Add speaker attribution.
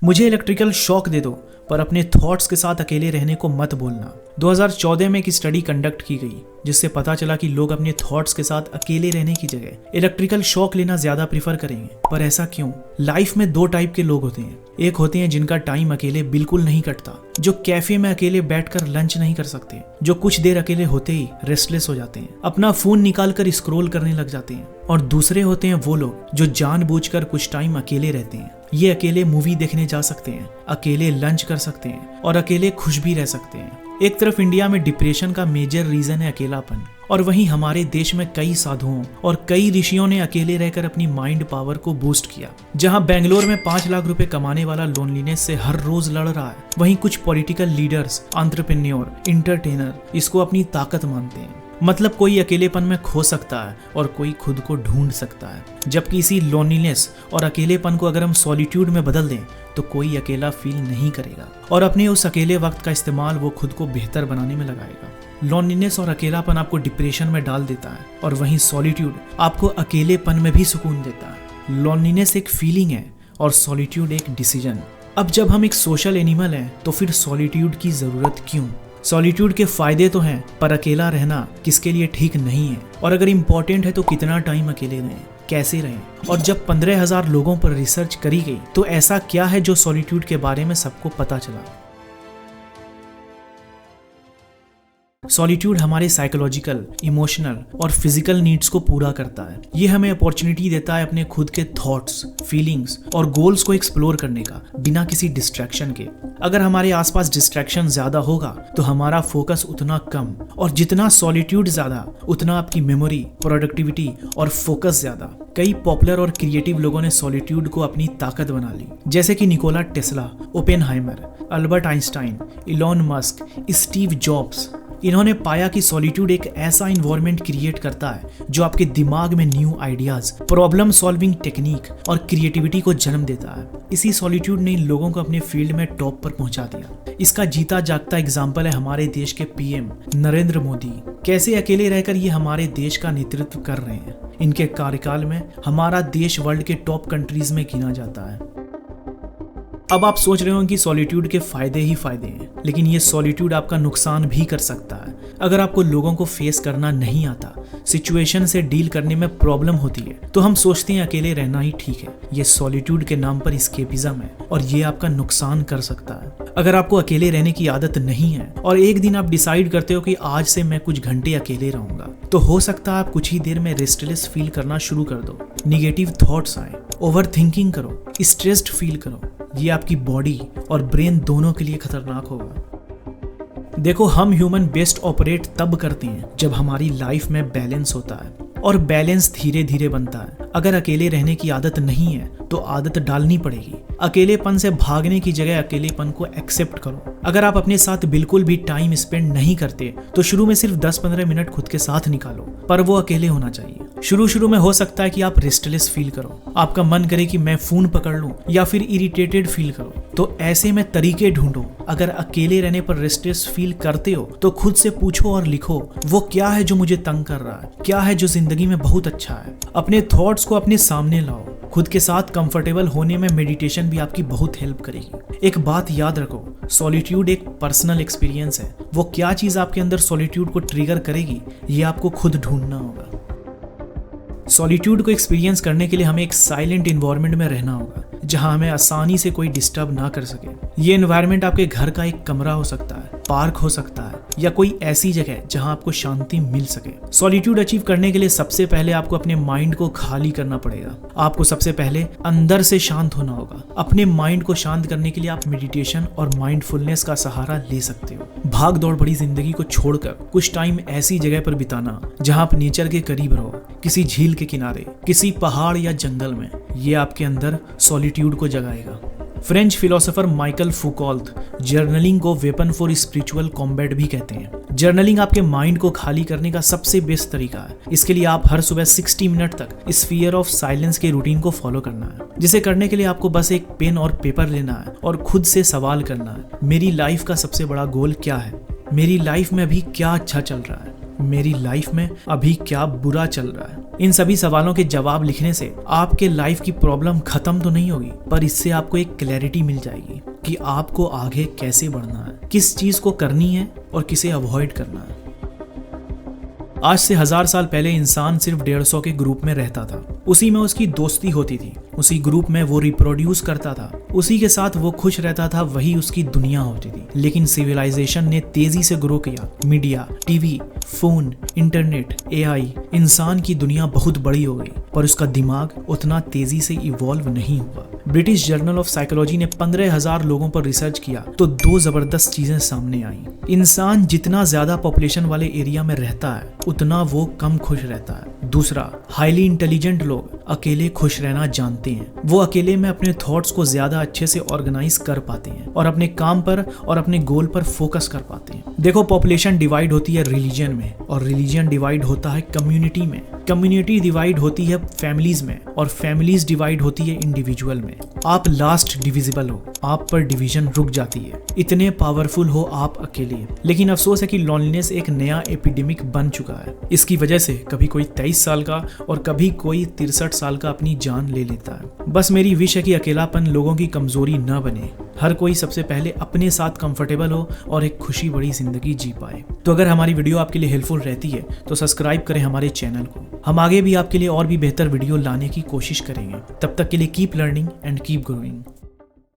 Speaker 1: मुझे electrical shock दे दो, पर अपने थॉट्स के साथ अकेले रहने को मत बोलना। 2014 में एक स्टडी कंडक्ट की गई जिससे पता चला कि लोग अपने थॉट्स के साथ अकेले रहने की जगह इलेक्ट्रिकल शॉक लेना ज्यादा प्रीफर करेंगे। पर ऐसा क्यों? लाइफ में दो टाइप के लोग होते हैं। एक होते हैं जिनका टाइम अकेले बिल्कुल नहीं कटता, जो कैफे में अकेले बैठकर लंच नहीं कर सकते, जो कुछ देर अकेले होते ही रेस्टलेस हो जाते हैं, अपना फोन निकालकर स्क्रॉल करने लग जाते हैं। और दूसरे होते हैं वो लोग जो जानबूझकर कुछ टाइम अकेले रहते हैं। ये अकेले मूवी देखने जा सकते हैं, अकेले लंच कर सकते हैं और अकेले खुश भी रह सकते हैं। एक तरफ इंडिया में डिप्रेशन का मेजर रीजन है अकेलापन, और वहीं हमारे देश में कई साधुओं और कई ऋषियों ने अकेले रहकर अपनी माइंड पावर को बूस्ट किया। जहां बेंगलोर में 5 लाख रुपए कमाने वाला लोनलीनेस से हर रोज लड़ रहा है, वहीं कुछ पॉलिटिकल लीडर्स, एंटरप्रेन्योर, इंटरटेनर इसको अपनी ताकत मानते हैं। मतलब कोई अकेलेपन में खो सकता है और कोई खुद को ढूंढ सकता है। जबकि इसी लोनलीनेस और अकेलेपन को अगर हम सॉलिट्यूड में बदल दें तो कोई अकेला फील नहीं करेगा और अपने उस अकेले वक्त का इस्तेमाल वो खुद को बेहतर बनाने में लगाएगा। लोनलीनेस और अकेलापन आपको डिप्रेशन में डाल देता है और वहीं सॉलिट्यूड आपको अकेलेपन में भी सुकून देता है। लोनलीनेस एक फीलिंग है और सॉलिट्यूड एक डिसीजन। अब जब हम एक सोशल एनिमल हैं तो फिर सॉलिट्यूड की जरूरत क्यों? सॉलिट्यूड के फायदे तो हैं, पर अकेला रहना किसके लिए ठीक नहीं है? और अगर इम्पोर्टेंट है तो कितना टाइम अकेले रहें, कैसे रहें? और जब 15,000 लोगों पर रिसर्च करी गई तो ऐसा क्या है जो सॉलिट्यूड के बारे में सबको पता चला? सॉलिट्यूड हमारे साइकोलॉजिकल, इमोशनल और फिजिकल नीड्स को पूरा करता है। ये हमें अपॉर्चुनिटी देता है अपने खुद के थॉट्स, फीलिंग्स और गोल्स को एक्सप्लोर करने का, बिना किसी डिस्ट्रैक्शन के। अगर हमारे आसपास डिस्ट्रैक्शन ज्यादा होगा तो हमारा फोकस उतना कम, और जितना सॉलिट्यूड ज्यादा उतना आपकी मेमोरी, प्रोडक्टिविटी और फोकस ज्यादा। कई पॉपुलर और क्रिएटिव लोगों ने सॉलिट्यूड को अपनी ताकत बना ली, जैसे कि Nikola Tesla, Oppenheimer, Albert Einstein, Elon Musk, Steve jobs. इन्होंने पाया कि सॉलिट्यूड एक ऐसा इन्वायरमेंट क्रिएट करता है जो आपके दिमाग में new ideas, problem solving technique और क्रिएटिविटी को जन्म देता है। इसी सॉलिट्यूड ने इन लोगों को अपने फील्ड में टॉप पर पहुंचा दिया। इसका जीता जागता एग्जाम्पल है हमारे देश के पीएम नरेंद्र मोदी। कैसे अकेले रहकर ये हमारे देश का नेतृत्व कर रहे हैं। इनके कार्यकाल में हमारा देश वर्ल्ड के टॉप कंट्रीज में गिना जाता है। अब आप सोच रहे हो कि सॉलिट्यूड के फायदे ही फायदे हैं, लेकिन ये सॉलिट्यूड आपका नुकसान भी कर सकता है। अगर आपको लोगों को फेस करना नहीं आता, सिचुएशन से डील करने में प्रॉब्लम होती है, तो हम सोचते हैं अकेले रहना ही ठीक है। ये सॉलिट्यूड के नाम पर एस्केपिज्म है और ये आपका नुकसान कर सकता है। अगर आपको अकेले रहने की आदत नहीं है और एक दिन आप डिसाइड करते हो कि आज से मैं कुछ घंटे अकेले रहूंगा, तो हो सकता है आप कुछ ही देर में रेस्टलेस फील करना शुरू कर दो। निगेटिव थॉट्स आए, ओवर थिंकिंग करो, स्ट्रेस्ड फील करो। ये आपकी बॉडी और ब्रेन दोनों के लिए खतरनाक होगा। देखो, हम ह्यूमन बेस्ट ऑपरेट तब करते हैं जब हमारी लाइफ में बैलेंस होता है, और बैलेंस धीरे धीरे बनता है। अगर अकेले रहने की आदत नहीं है तो आदत डालनी पड़ेगी। अकेलेपन से भागने की जगह अकेलेपन को एक्सेप्ट करो। अगर आप अपने साथ बिल्कुल भी टाइम स्पेंड नहीं करते तो शुरू में सिर्फ 10-15 मिनट खुद के साथ निकालो, पर वो अकेले होना चाहिए। शुरू में हो सकता है कि आप रेस्टलेस फील करो, आपका मन करे कि मैं फोन पकड़ लूं, या फिर इरिटेटेड फील करो। तो ऐसे में तरीके ढूंढो। अगर अकेले रहने पर रेस्टलेस फील करते हो तो खुद से पूछो और लिखो, वो क्या है जो मुझे तंग कर रहा है, क्या है जो जिंदगी में बहुत अच्छा है। अपने थॉट्स को अपने सामने लाओ। खुद के साथ कंफर्टेबल होने में मेडिटेशन भी आपकी बहुत हेल्प करेगी। एक बात याद रखो, सॉलिट्यूड एक पर्सनल एक्सपीरियंस है। वो क्या चीज आपके अंदर सॉलिट्यूड को ट्रिगर करेगी, ये आपको खुद ढूंढना होगा। सॉलिट्यूड को एक्सपीरियंस करने के लिए हमें एक साइलेंट इन्वायरमेंट में रहना होगा, जहां हमें आसानी से कोई डिस्टर्ब ना कर सके। ये एनवायरनमेंट आपके घर का एक कमरा हो सकता है, पार्क हो सकता है, या कोई ऐसी जगह जहां आपको शांति मिल सके। सॉलिट्यूड अचीव करने के लिए सबसे पहले आपको अपने माइंड को खाली करना पड़ेगा। आपको सबसे पहले अंदर से शांत होना होगा। अपने माइंड को शांत करने के लिए आप मेडिटेशन और माइंडफुलनेस का सहारा ले सकते हो। भाग दौड़ भरी जिंदगी को छोड़कर कुछ टाइम ऐसी जगह पर बिताना जहां आप नेचर के करीब रहो, किसी झील के किनारे, किसी पहाड़ या जंगल में। ये आपके अंदर सॉलिट्यूड को जगाएगा। फ्रेंच फिलोसोफर माइकल फुकॉल्ट जर्नलिंग को वेपन फॉर स्पिरिचुअल कॉम्बैट भी कहते हैं। जर्नलिंग आपके माइंड को खाली करने का सबसे बेस्ट तरीका है। इसके लिए आप हर सुबह 60 मिनट तक स्फीयर ऑफ साइलेंस के रूटीन को फॉलो करना है, जिसे करने के लिए आपको बस एक पेन और पेपर लेना है और खुद से सवाल करना है, मेरी लाइफ का सबसे बड़ा गोल क्या है? मेरी लाइफ में अभी क्या अच्छा चल रहा है? मेरी लाइफ में अभी क्या बुरा चल रहा है? इन सभी सवालों के जवाब लिखने से आपके लाइफ की प्रॉब्लम खत्म तो नहीं होगी, पर इससे आपको एक क्लैरिटी मिल जाएगी कि आपको आगे कैसे बढ़ना है, किस चीज को करनी है और किसे अवॉइड करना है। आज से 1000 साल पहले इंसान सिर्फ 150 के ग्रुप में रहता था। उसी में उसकी दोस्ती होती थी, उसी ग्रुप में वो रिप्रोड्यूस करता था, उसी के साथ वो खुश रहता था, वही उसकी दुनिया होती थी। लेकिन सिविलाइजेशन ने तेजी से ग्रो किया। Media, TV, phone, internet, AI, इंसान की दुनिया बहुत बड़ी हो गई, पर उसका दिमाग उतना तेजी से इवॉल्व नहीं हुआ। ब्रिटिश जर्नल ऑफ साइकोलॉजी ने 15,000 लोगों पर रिसर्च किया तो 2 जबरदस्त चीजें सामने आई। इंसान जितना ज्यादा पॉपुलेशन वाले एरिया में रहता है उतना वो कम खुश रहता है। दूसरा, हाईली इंटेलिजेंट लोग अकेले खुश रहना जानते हैं। वो अकेले में अपने थॉट्स को ज्यादा अच्छे से ऑर्गेनाइज कर पाते हैं और अपने काम पर और अपने गोल पर फोकस कर पाते हैं। देखो, पॉपुलेशन डिवाइड होती है रिलीजन में और रिलीजन डिवाइड होता है कम्युनिटी में। कम्युनिटी डिवाइड होती है फैमिलीज में और फैमिलीज डिवाइड होती है इंडिविजुअल में। आप लास्ट डिविजिबल हो, आप पर डिवीजन रुक जाती है। इतने पावरफुल हो आप अकेले। लेकिन अफसोस है कि लॉनलीनेस एक नया एपिडेमिक बन चुका है। इसकी वजह से कभी कोई 23 साल का और कभी कोई 63 साल का अपनी जान ले लेता है। बस मेरी विश है कि अकेलापन लोगों की कमजोरी न बने। हर कोई सबसे पहले अपने साथ कंफर्टेबल हो और एक खुशी भरी जिंदगी जी पाए। तो अगर हमारी वीडियो आपके लिए हेल्पफुल रहती है तो सब्सक्राइब करें हमारे चैनल को। हम आगे भी आपके लिए और भी बेहतर वीडियो लाने की कोशिश करेंगे। तब तक के लिए keep learning and keep growing.